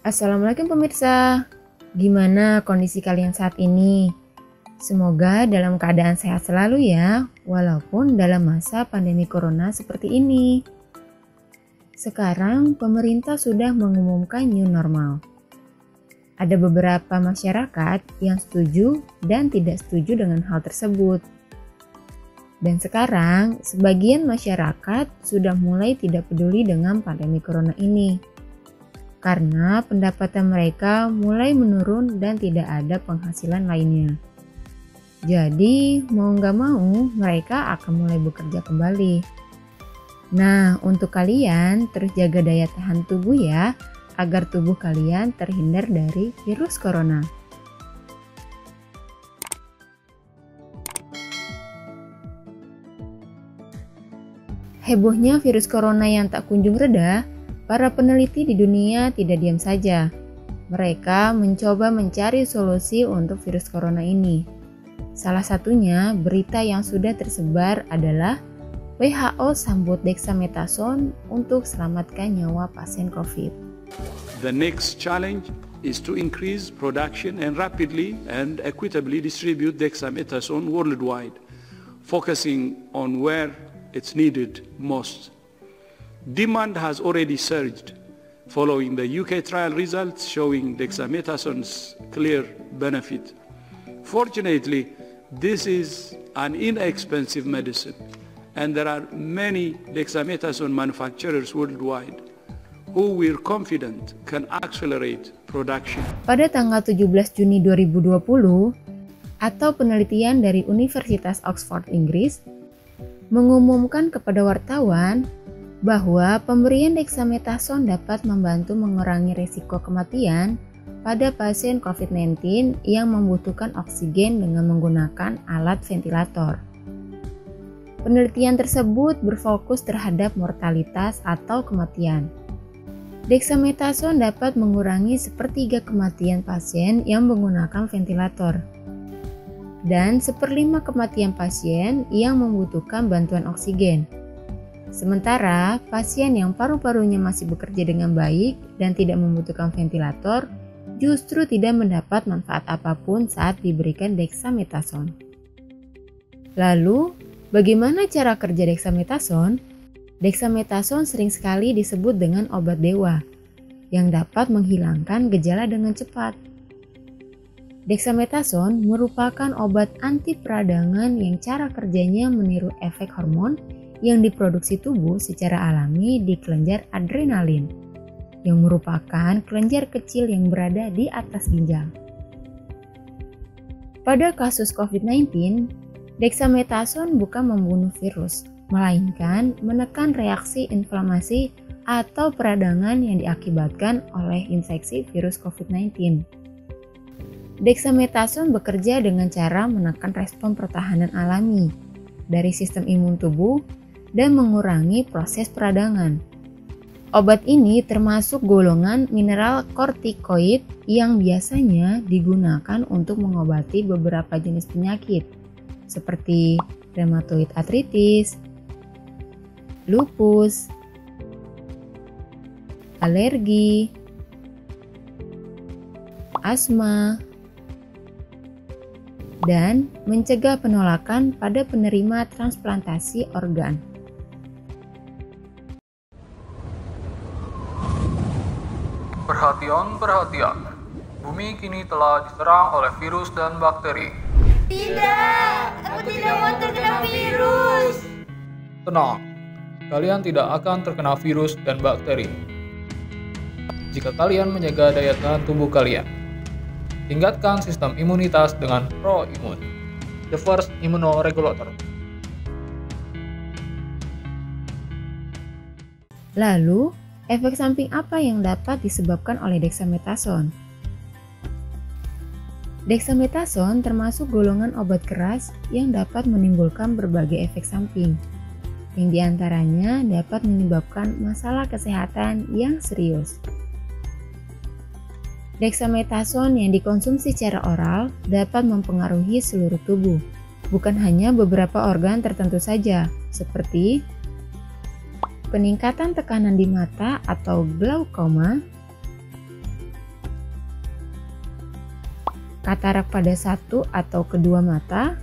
Assalamualaikum pemirsa, gimana kondisi kalian saat ini? Semoga dalam keadaan sehat selalu ya, walaupun dalam masa pandemi corona seperti ini. Sekarang pemerintah sudah mengumumkan new normal. Ada beberapa masyarakat yang setuju dan tidak setuju dengan hal tersebut. Dan sekarang, sebagian masyarakat sudah mulai tidak peduli dengan pandemi corona ini. Karena pendapatan mereka mulai menurun dan tidak ada penghasilan lainnya. Jadi, mau nggak mau, mereka akan mulai bekerja kembali. Nah, untuk kalian, terus jaga daya tahan tubuh ya, agar tubuh kalian terhindar dari virus corona. Hebohnya virus corona yang tak kunjung reda, para peneliti di dunia tidak diam saja. Mereka mencoba mencari solusi untuk virus corona ini. Salah satunya, berita yang sudah tersebar adalah WHO sambut dexamethasone untuk selamatkan nyawa pasien COVID. The next challenge is to increase production and rapidly and equitably distribute dexamethasone worldwide, focusing on where it's needed most. Demand has already surged following the UK trial results showing dexamethasone's clear benefit. Fortunately, this is an inexpensive medicine, and there are many dexamethasone manufacturers worldwide who we're confident can accelerate production. Pada tanggal 17 Juni 2020, atau penelitian dari Universitas Oxford, Inggris, mengumumkan kepada wartawan bahwa pemberian dexamethasone dapat membantu mengurangi risiko kematian pada pasien COVID-19 yang membutuhkan oksigen dengan menggunakan alat ventilator. Penelitian tersebut berfokus terhadap mortalitas atau kematian. Dexamethasone dapat mengurangi sepertiga kematian pasien yang menggunakan ventilator dan 1/5 kematian pasien yang membutuhkan bantuan oksigen. Sementara pasien yang paru-parunya masih bekerja dengan baik dan tidak membutuhkan ventilator justru tidak mendapat manfaat apapun saat diberikan dexamethasone. Lalu, bagaimana cara kerja dexamethasone? Dexamethasone sering sekali disebut dengan obat dewa yang dapat menghilangkan gejala dengan cepat. Dexamethasone merupakan obat anti peradangan yang cara kerjanya meniru efek hormon yang diproduksi tubuh secara alami di kelenjar adrenalin, yang merupakan kelenjar kecil yang berada di atas ginjal. Pada kasus COVID-19, dexamethasone bukan membunuh virus, melainkan menekan reaksi inflamasi atau peradangan yang diakibatkan oleh infeksi virus COVID-19. Dexamethasone bekerja dengan cara menekan respon pertahanan alami dari sistem imun tubuh dan mengurangi proses peradangan. Obat ini termasuk golongan mineral kortikoid yang biasanya digunakan untuk mengobati beberapa jenis penyakit seperti rheumatoid arthritis, lupus, alergi, asma, dan mencegah penolakan pada penerima transplantasi organ. Perhatian, perhatian. Bumi kini telah diserang oleh virus dan bakteri. Tidak, aku tidak mau terkena virus. Tenang, kalian tidak akan terkena virus dan bakteri. Jika kalian menjaga daya tahan tubuh kalian, tingkatkan sistem imunitas dengan pro-imun, the first immunoregulator. Lalu, efek samping apa yang dapat disebabkan oleh dexamethasone? Dexamethasone termasuk golongan obat keras yang dapat menimbulkan berbagai efek samping, yang diantaranya dapat menyebabkan masalah kesehatan yang serius. Dexamethasone yang dikonsumsi secara oral dapat mempengaruhi seluruh tubuh, bukan hanya beberapa organ tertentu saja, seperti peningkatan tekanan di mata atau glaukoma, katarak pada satu atau kedua mata,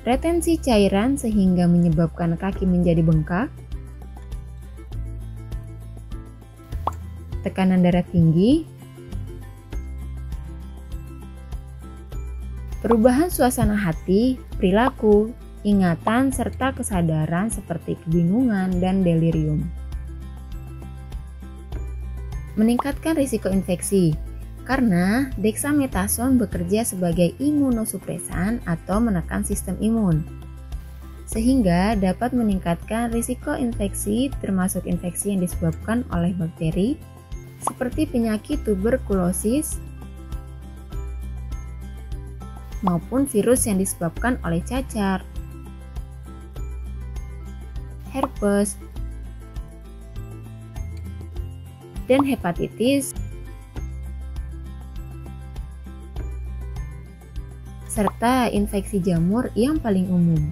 retensi cairan sehingga menyebabkan kaki menjadi bengkak, tekanan darah tinggi, perubahan suasana hati, perilaku, ingatan, serta kesadaran seperti kebingungan dan delirium. Meningkatkan risiko infeksi, karena dexamethasone bekerja sebagai imunosupresan atau menekan sistem imun, sehingga dapat meningkatkan risiko infeksi termasuk infeksi yang disebabkan oleh bakteri, seperti penyakit tuberkulosis maupun virus yang disebabkan oleh cacar, herpes, dan hepatitis, serta infeksi jamur yang paling umum.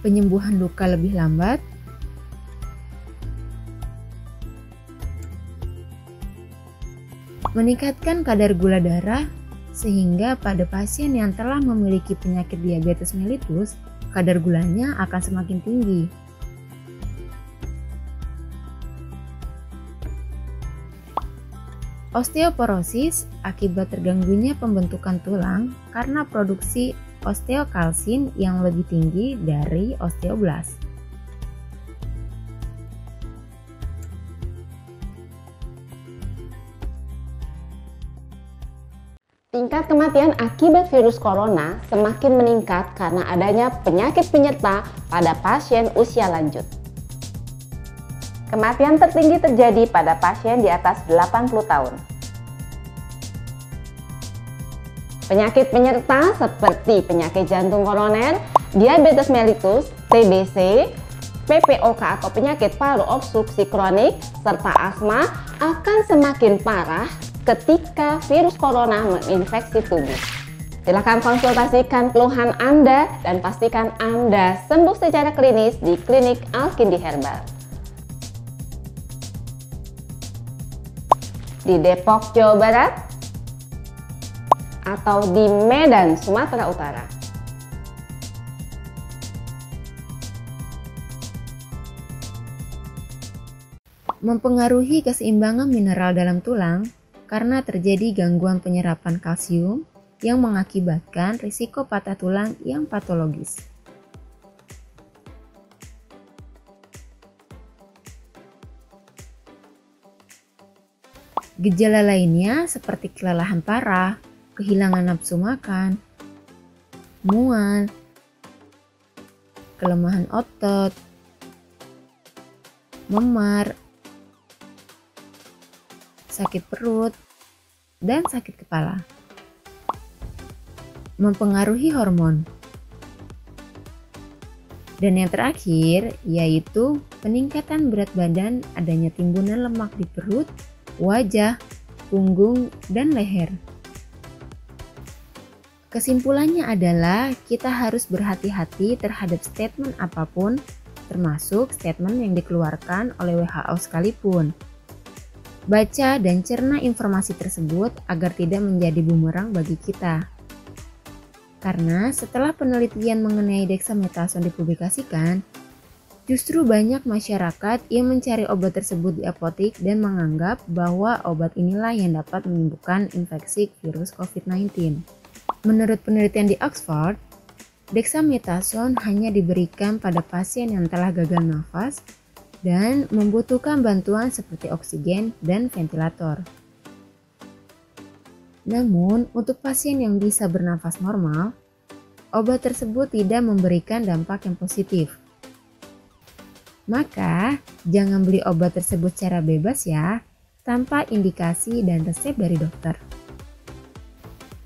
Penyembuhan luka lebih lambat, meningkatkan kadar gula darah, sehingga pada pasien yang telah memiliki penyakit diabetes mellitus, kadar gulanya akan semakin tinggi. Osteoporosis akibat terganggunya pembentukan tulang karena produksi osteokalsin yang lebih tinggi dari osteoblast. Tingkat kematian akibat virus corona semakin meningkat karena adanya penyakit penyerta pada pasien usia lanjut. Kematian tertinggi terjadi pada pasien di atas 80 tahun. Penyakit penyerta seperti penyakit jantung koroner, diabetes mellitus, TBC, PPOK atau penyakit paru obstruksi kronik, serta asma akan semakin parah ketika virus corona menginfeksi tubuh. Silakan konsultasikan keluhan Anda dan pastikan Anda sembuh secara klinis di Klinik Alkindi Herbal. Di Depok, Jawa Barat, atau di Medan, Sumatera Utara. Mempengaruhi keseimbangan mineral dalam tulang karena terjadi gangguan penyerapan kalsium yang mengakibatkan risiko patah tulang yang patologis. Gejala lainnya seperti kelelahan parah, kehilangan nafsu makan, mual, kelemahan otot, memar, sakit perut, dan sakit kepala. Mempengaruhi hormon. Dan yang terakhir yaitu peningkatan berat badan, adanya timbunan lemak di perut, wajah, punggung, dan leher. Kesimpulannya adalah kita harus berhati-hati terhadap statement apapun, termasuk statement yang dikeluarkan oleh WHO sekalipun. Baca dan cerna informasi tersebut agar tidak menjadi bumerang bagi kita. Karena setelah penelitian mengenai dexamethasone dipublikasikan, justru banyak masyarakat yang mencari obat tersebut di apotik dan menganggap bahwa obat inilah yang dapat menyembuhkan infeksi virus COVID-19. Menurut penelitian di Oxford, dexamethasone hanya diberikan pada pasien yang telah gagal nafas dan membutuhkan bantuan seperti oksigen dan ventilator. Namun, untuk pasien yang bisa bernafas normal, obat tersebut tidak memberikan dampak yang positif. Maka, jangan beli obat tersebut secara bebas ya, tanpa indikasi dan resep dari dokter.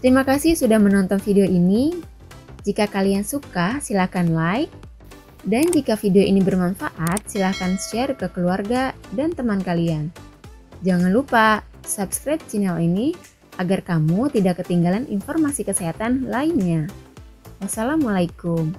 Terima kasih sudah menonton video ini. Jika kalian suka, silakan like. Dan jika video ini bermanfaat, silahkan share ke keluarga dan teman kalian. Jangan lupa subscribe channel ini agar kamu tidak ketinggalan informasi kesehatan lainnya. Wassalamualaikum.